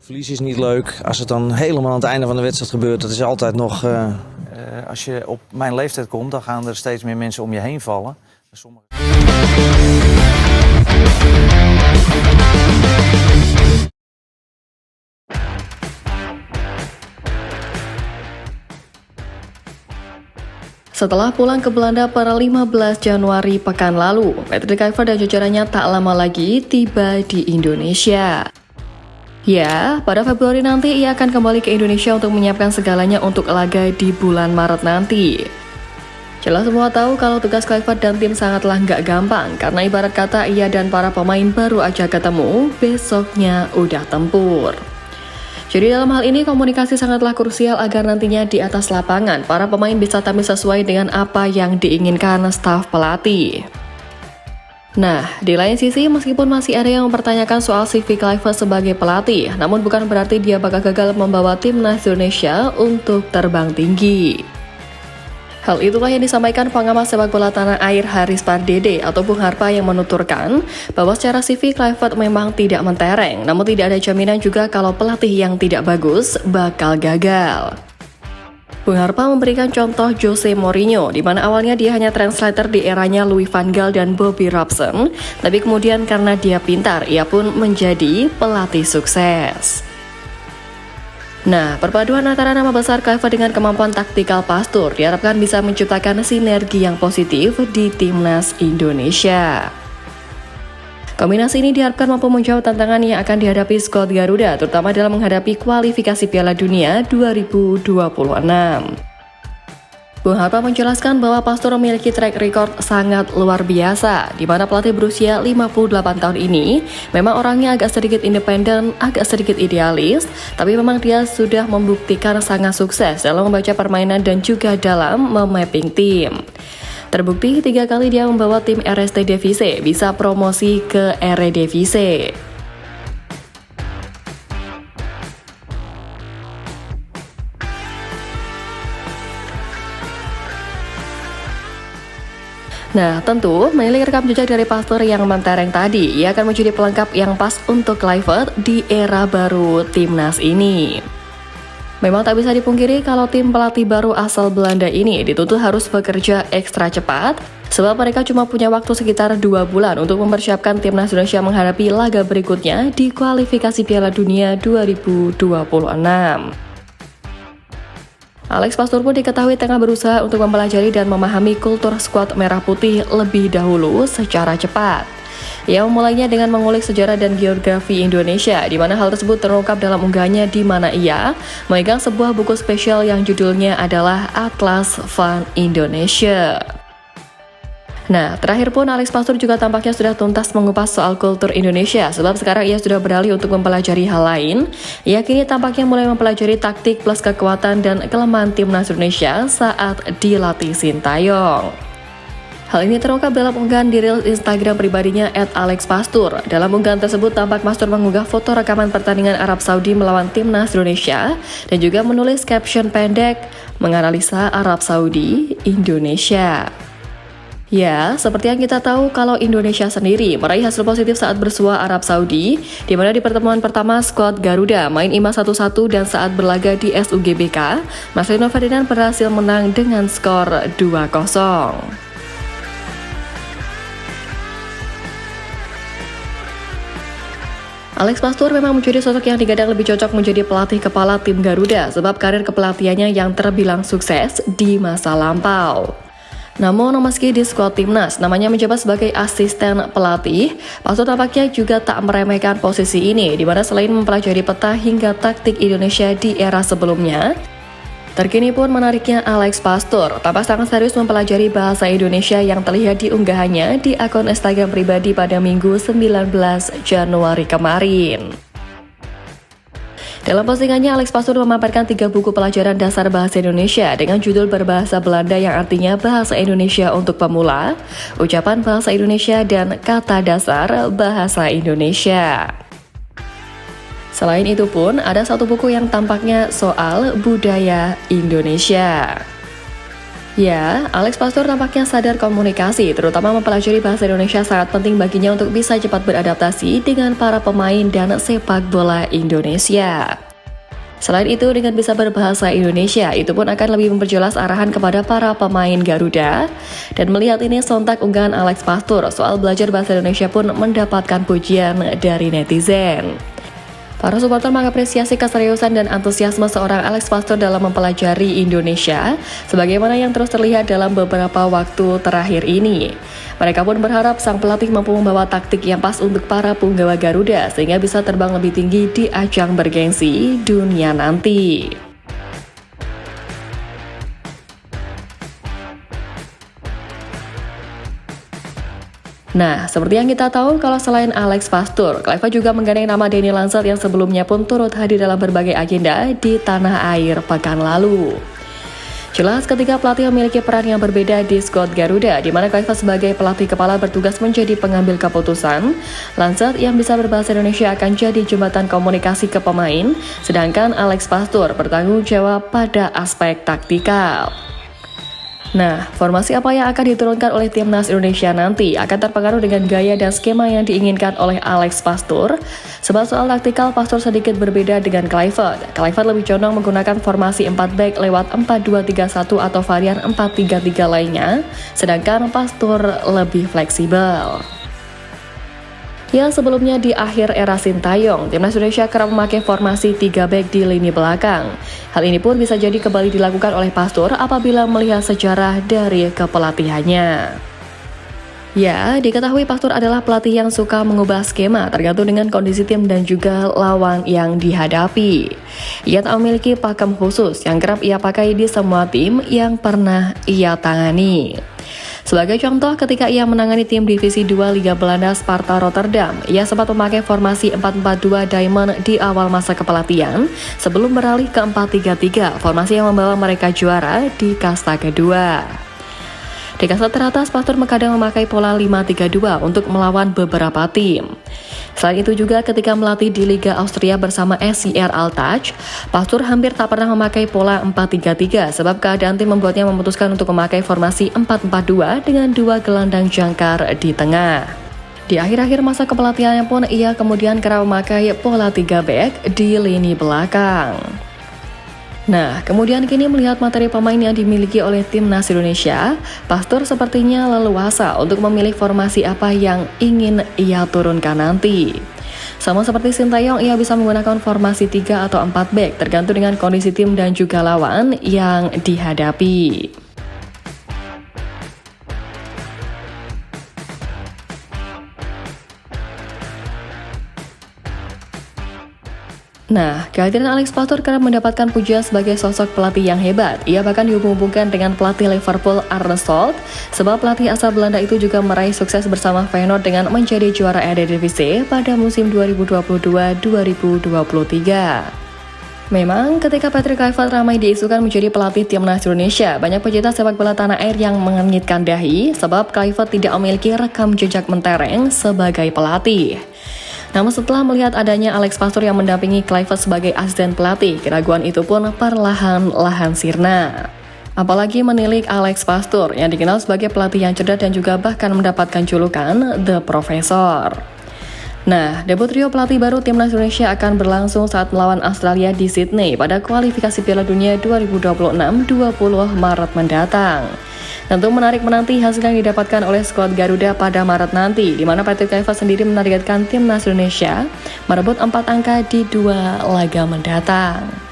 Verlies is niet leuk. Als het dan helemaal aan het einde van de wedstrijd gebeurt, dat is altijd nog... Als je op mijn leeftijd komt, dan gaan er steeds meer mensen om je heen vallen. Setelah pulang ke Belanda pada 15 Januari pekan lalu, Patrick Kluivert dan jajarannya tak lama lagi tiba di Indonesia. Ya, pada Februari nanti ia akan kembali ke Indonesia untuk menyiapkan segalanya untuk laga di bulan Maret nanti. Jelas semua tahu kalau tugas Kluivert dan tim sangatlah nggak gampang, karena ibarat kata ia dan para pemain baru aja ketemu, besoknya udah tempur. Jadi dalam hal ini komunikasi sangatlah krusial agar nantinya di atas lapangan para pemain bisa tampil sesuai dengan apa yang diinginkan staf pelatih. Nah, di lain sisi meskipun masih ada yang mempertanyakan soal CV Kluivert sebagai pelatih, namun bukan berarti dia bakal gagal membawa timnas Indonesia untuk terbang tinggi. Hal itulah yang disampaikan pengamat sepak bola tanah air Haris Pardede atau Bung Harpa yang menuturkan bahwa secara CV Kluivert memang tidak mentereng, namun tidak ada jaminan juga kalau pelatih yang tidak bagus bakal gagal. Bung Harpa memberikan contoh Jose Mourinho, di mana awalnya dia hanya translator di eranya Louis van Gaal dan Bobby Robson, tapi kemudian karena dia pintar, ia pun menjadi pelatih sukses. Nah, perpaduan antara nama besar Kluivert dengan kemampuan taktikal pastur diharapkan bisa menciptakan sinergi yang positif di timnas Indonesia. Kombinasi ini diharapkan mampu menjawab tantangan yang akan dihadapi skuad Garuda, terutama dalam menghadapi kualifikasi Piala Dunia 2026. Bung Harpa menjelaskan bahwa Pastur memiliki track record sangat luar biasa, di mana pelatih berusia 58 tahun ini memang orangnya agak sedikit independen, agak sedikit idealis, tapi memang dia sudah membuktikan sangat sukses dalam membaca permainan dan juga dalam memapping tim. Terbukti 3 kali dia membawa tim RST Divise bisa promosi ke Eredivisie. Nah, tentu menilik rekam jejak dari Pastur yang mentereng tadi, ia akan menjadi pelengkap yang pas untuk Kluivert di era baru timnas ini. Memang tak bisa dipungkiri kalau tim pelatih baru asal Belanda ini dituntut harus bekerja ekstra cepat, sebab mereka cuma punya waktu sekitar 2 bulan untuk mempersiapkan timnas Indonesia menghadapi laga berikutnya di kualifikasi Piala Dunia 2026. Alex Pastur pun diketahui tengah berusaha untuk mempelajari dan memahami kultur skuad merah putih lebih dahulu secara cepat. Ia memulainya dengan mengulik sejarah dan geografi Indonesia, di mana hal tersebut terungkap dalam unggahannya di mana ia memegang sebuah buku spesial yang judulnya adalah Atlas Fun Indonesia. Nah, terakhir pun Alex Pastur juga tampaknya sudah tuntas mengupas soal kultur Indonesia, sebab sekarang ia sudah beralih untuk mempelajari hal lain. Ia kini tampaknya mulai mempelajari taktik plus kekuatan dan kelemahan timnas Indonesia saat dilatih Sintayong. Hal ini terungkap dalam unggahan di reels Instagram pribadinya @alexpastur. Dalam unggahan tersebut tampak Pastur mengunggah foto rekaman pertandingan Arab Saudi melawan timnas Indonesia dan juga menulis caption pendek menganalisa Arab Saudi Indonesia. Ya, seperti yang kita tahu kalau Indonesia sendiri meraih hasil positif saat bersua Arab Saudi, di mana di pertemuan pertama skuad Garuda main imbang 1-1 dan saat berlaga di SUGBK, Marcelino Ferdinand berhasil menang dengan skor 2-0. Alex Pastur memang menjadi sosok yang digadang lebih cocok menjadi pelatih kepala tim Garuda sebab karir kepelatihannya yang terbilang sukses di masa lampau. Namun meski di skuad timnas namanya menjabat sebagai asisten pelatih, Pastur tampaknya juga tak meremehkan posisi ini, di mana selain mempelajari peta hingga taktik Indonesia di era sebelumnya, terkini pun menariknya Alex Pastur tampak sangat serius mempelajari bahasa Indonesia yang terlihat di unggahannya di akun Instagram pribadi pada Minggu 19 Januari kemarin. Dalam postingannya, Alex Pastur memaparkan 3 buku pelajaran dasar bahasa Indonesia dengan judul berbahasa Belanda yang artinya bahasa Indonesia untuk pemula, ucapan bahasa Indonesia, dan kata dasar bahasa Indonesia. Selain itu pun, ada 1 buku yang tampaknya soal budaya Indonesia. Ya, Alex Pastur tampaknya sadar komunikasi, terutama mempelajari bahasa Indonesia sangat penting baginya untuk bisa cepat beradaptasi dengan para pemain dan sepak bola Indonesia. Selain itu, dengan bisa berbahasa Indonesia, itu pun akan lebih memperjelas arahan kepada para pemain Garuda. Dan melihat ini, sontak unggahan Alex Pastur soal belajar bahasa Indonesia pun mendapatkan pujian dari netizen. Para supporter mengapresiasi keseriusan dan antusiasme seorang Alex Pastur dalam mempelajari Indonesia, sebagaimana yang terus terlihat dalam beberapa waktu terakhir ini. Mereka pun berharap sang pelatih mampu membawa taktik yang pas untuk para punggawa Garuda, sehingga bisa terbang lebih tinggi di ajang bergengsi dunia nanti. Nah, seperti yang kita tahu, kalau selain Alex Pastur, Klaiva juga menggandeng nama Denny Lancet yang sebelumnya pun turut hadir dalam berbagai agenda di tanah air pekan lalu. Jelas ketika pelatih memiliki peran yang berbeda di skuad Garuda, di mana Klaiva sebagai pelatih kepala bertugas menjadi pengambil keputusan, Lancet yang bisa berbahasa Indonesia akan jadi jembatan komunikasi ke pemain, sedangkan Alex Pastur bertanggung jawab pada aspek taktikal. Nah, formasi apa yang akan diturunkan oleh timnas Indonesia nanti akan terpengaruh dengan gaya dan skema yang diinginkan oleh Alex Pastur. Sebab soal taktikal, Pastur sedikit berbeda dengan Kluivert. Kluivert lebih condong menggunakan formasi 4 back lewat 4-2-3-1 atau varian 4-3-3 lainnya, sedangkan Pastur lebih fleksibel. Ya, sebelumnya di akhir era Sintayong, timnas Indonesia kerap memakai formasi 3 back di lini belakang. Hal ini pun bisa jadi kembali dilakukan oleh Pastur apabila melihat sejarah dari kepelatihannya. Ya, diketahui Pastur adalah pelatih yang suka mengubah skema tergantung dengan kondisi tim dan juga lawan yang dihadapi. Ia tak memiliki pakem khusus yang kerap ia pakai di semua tim yang pernah ia tangani. Sebagai contoh, ketika ia menangani tim divisi 2 Liga Belanda Sparta Rotterdam, ia sempat memakai formasi 4-4-2 Diamond di awal masa kepelatihan sebelum beralih ke 4-3-3, formasi yang membawa mereka juara di kasta kedua. Di kasta teratas, Pastur kadang memakai pola 5-3-2 untuk melawan beberapa tim. Selain itu juga ketika melatih di Liga Austria bersama SCR Altach, Pastur hampir tak pernah memakai pola 4-3-3 sebab keadaan tim membuatnya memutuskan untuk memakai formasi 4-4-2 dengan 2 gelandang jangkar di tengah. Di akhir-akhir masa kepelatihannya pun ia kemudian kerap memakai pola 3 back di lini belakang. Nah, kemudian kini melihat materi pemain yang dimiliki oleh timnas Indonesia, Pastur sepertinya leluasa untuk memilih formasi apa yang ingin ia turunkan nanti. Sama seperti Sintayong, ia bisa menggunakan formasi 3 atau 4 back tergantung dengan kondisi tim dan juga lawan yang dihadapi. Nah, kehadiran Alex Pastur kerap mendapatkan pujian sebagai sosok pelatih yang hebat. Ia bahkan dihubung-hubungkan dengan pelatih Liverpool Arne Slot, sebab pelatih asal Belanda itu juga meraih sukses bersama Feyenoord dengan menjadi juara Eredivisie pada musim 2022-2023. Memang, ketika Patrick Kluivert ramai diisukan menjadi pelatih timnas Indonesia, banyak pecinta sepak bola tanah air yang mengenyitkan dahi, sebab Kluivert tidak memiliki rekam jejak mentereng sebagai pelatih. Namun setelah melihat adanya Alex Pastur yang mendampingi Kluivert sebagai asisten pelatih, keraguan itu pun perlahan-lahan sirna. Apalagi menilik Alex Pastur yang dikenal sebagai pelatih yang cerdas dan juga bahkan mendapatkan julukan The Professor. Nah, debut trio pelatih baru timnas Indonesia akan berlangsung saat melawan Australia di Sydney pada kualifikasi Piala Dunia 2026 20 Maret mendatang. Tentu menarik menanti hasil yang didapatkan oleh skuad Garuda pada Maret nanti, di mana Patrick Kluivert sendiri menargetkan timnas Indonesia merebut 4 angka di 2 laga mendatang.